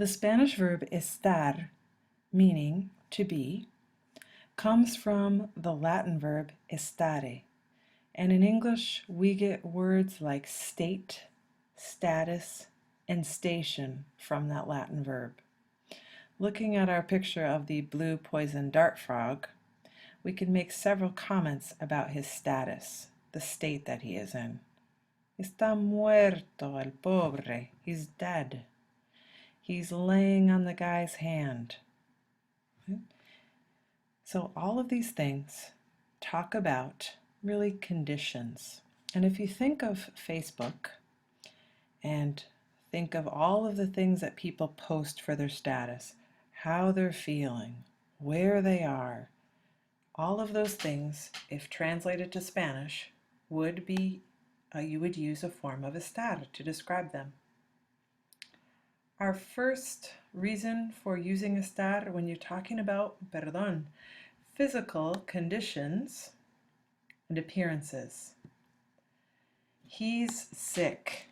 The Spanish verb estar, meaning to be, comes from the Latin verb estare, and in English we get words like state, status, and station from that Latin verb. Looking at our picture of the blue poison dart frog, we can make several comments about his status, the state that he is in. Está muerto el pobre. He's dead. He's laying on the guy's hand. So all of these things talk about really conditions. And if you think of Facebook and think of all of the things that people post for their status, how they're feeling, where they are, all of those things, if translated to Spanish, would be, you would use a form of estar to describe them. Our first reason for using estar when you're talking about, physical conditions and appearances. He's sick.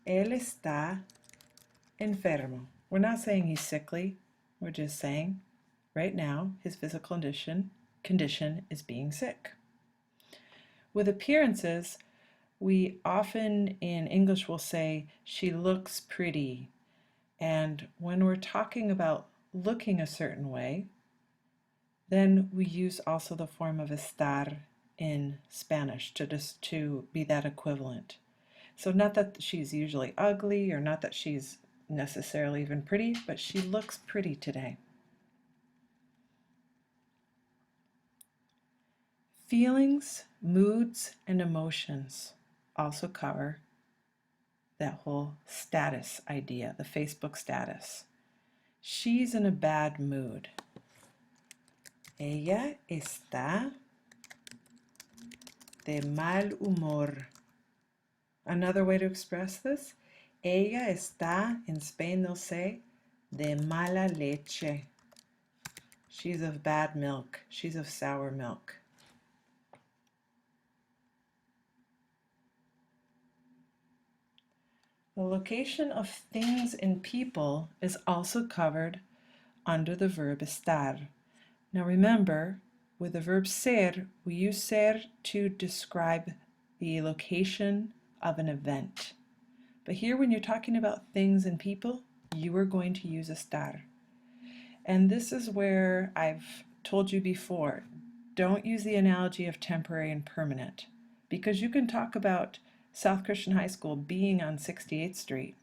Él está enfermo. We're not saying he's sickly. We're just saying right now his physical condition is being sick. With appearances, we often in English will say she looks pretty, and when we're talking about looking a certain way, then we use also the form of estar in Spanish to be that equivalent. So not that she's usually ugly or not that she's necessarily even pretty, but she looks pretty today. Feelings, moods, and emotions also cover that whole status idea, the Facebook status. She's in a bad mood. Ella está de mal humor. Another way to express this, ella está, in Spain they'll say, de mala leche. She's of bad milk. She's of sour milk. The location of things and people is also covered under the verb estar. Now remember, with the verb ser, we use ser to describe the location of an event. But here when you're talking about things and people, you are going to use estar. And this is where I've told you before, don't use the analogy of temporary and permanent, because you can talk about South Christian High School being on 68th Street,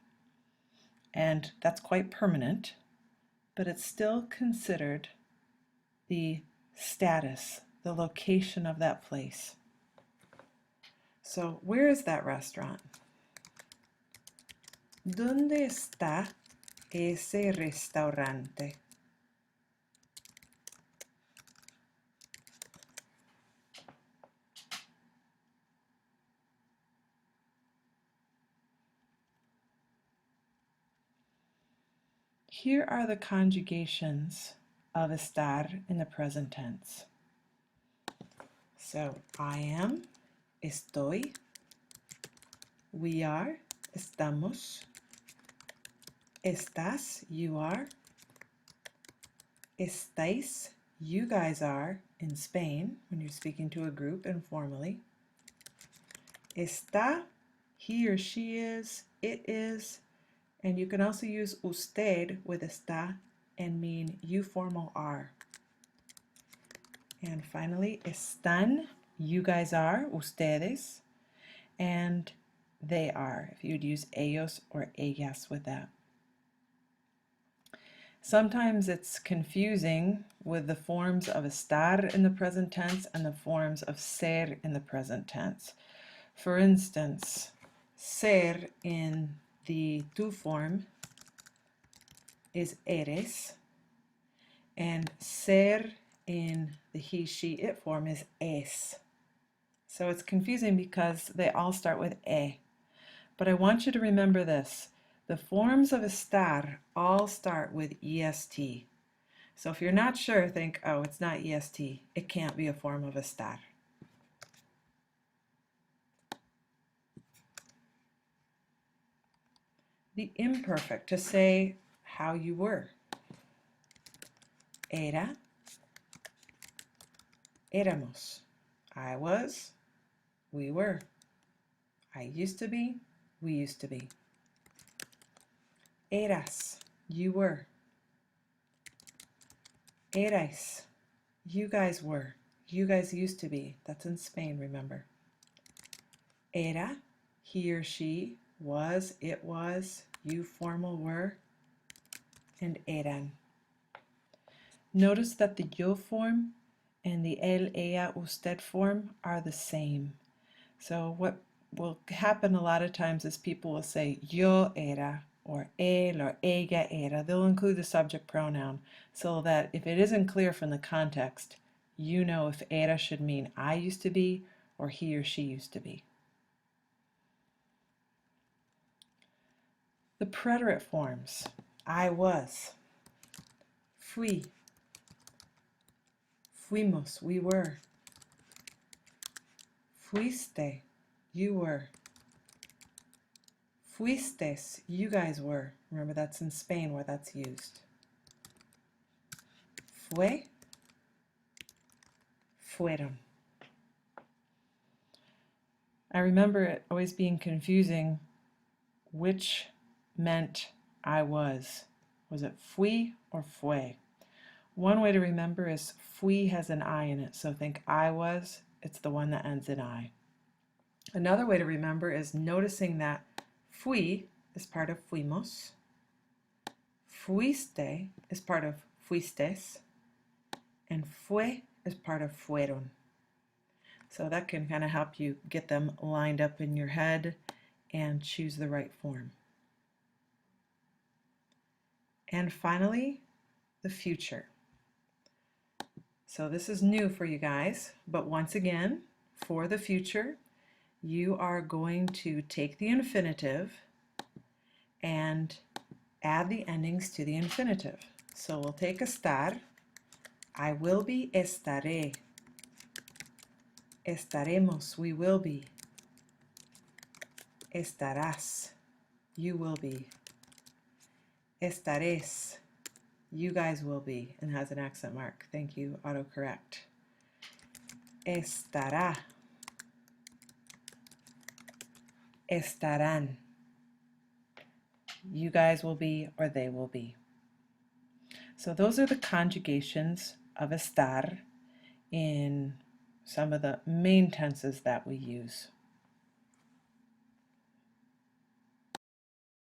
and that's quite permanent, but it's still considered the status, the location of that place. So where is that restaurant? ¿Dónde está ese restaurante? Here are the conjugations of estar in the present tense. So I am, estoy, we are, estamos, estás, you are, estáis, you guys are in Spain when you're speaking to a group informally. Está, he or she is, it is, and you can also use usted with está and mean you formal are. And finally, están, you guys are, ustedes, and they are, if you'd use ellos or ellas with that. Sometimes it's confusing with the forms of estar in the present tense and the forms of ser in the present tense. For instance, ser in the tú form is eres, and ser in the he, she, it form is es. So it's confusing because they all start with e. But I want you to remember this. The forms of estar all start with est. So if you're not sure, think, oh, it's not est. It can't be a form of estar. the imperfect to say how you were. Era, éramos. I was, we were. I used to be, we used to be. Eras, you were. Erais, you guys were. You guys used to be. That's in Spain, remember. Era, he or she, was, it was, you formal were, and eran. Notice that the yo form and the él, ella, usted form are the same. So what will happen a lot of times is people will say yo era or él or ella era. They'll include the subject pronoun so that if it isn't clear from the context, you know if era should mean I used to be or he or she used to be. The preterite forms. I was. Fui. Fuimos, we were. Fuiste, you were. Fuistes, you guys were. Remember, that's in Spain where that's used. Fue, fueron. I remember it always being confusing which meant I was. Was it fui or fue? One way to remember is fui has an I in it, so think I was, it's the one that ends in I. Another way to remember is noticing that fui is part of fuimos, fuiste is part of fuistes, and fue is part of fueron. So that can kind of help you get them lined up in your head and choose the right form. And finally, the future. So this is new for you guys, but once again, for the future, you are going to take the infinitive and add the endings to the infinitive. So we'll take estar. I will be, estaré. Estaremos, we will be. Estarás, you will be. Estaréis, you guys will be, and has an accent mark. Thank you, autocorrect. Estará. Estarán. You guys will be or they will be. So those are the conjugations of estar in some of the main tenses that we use.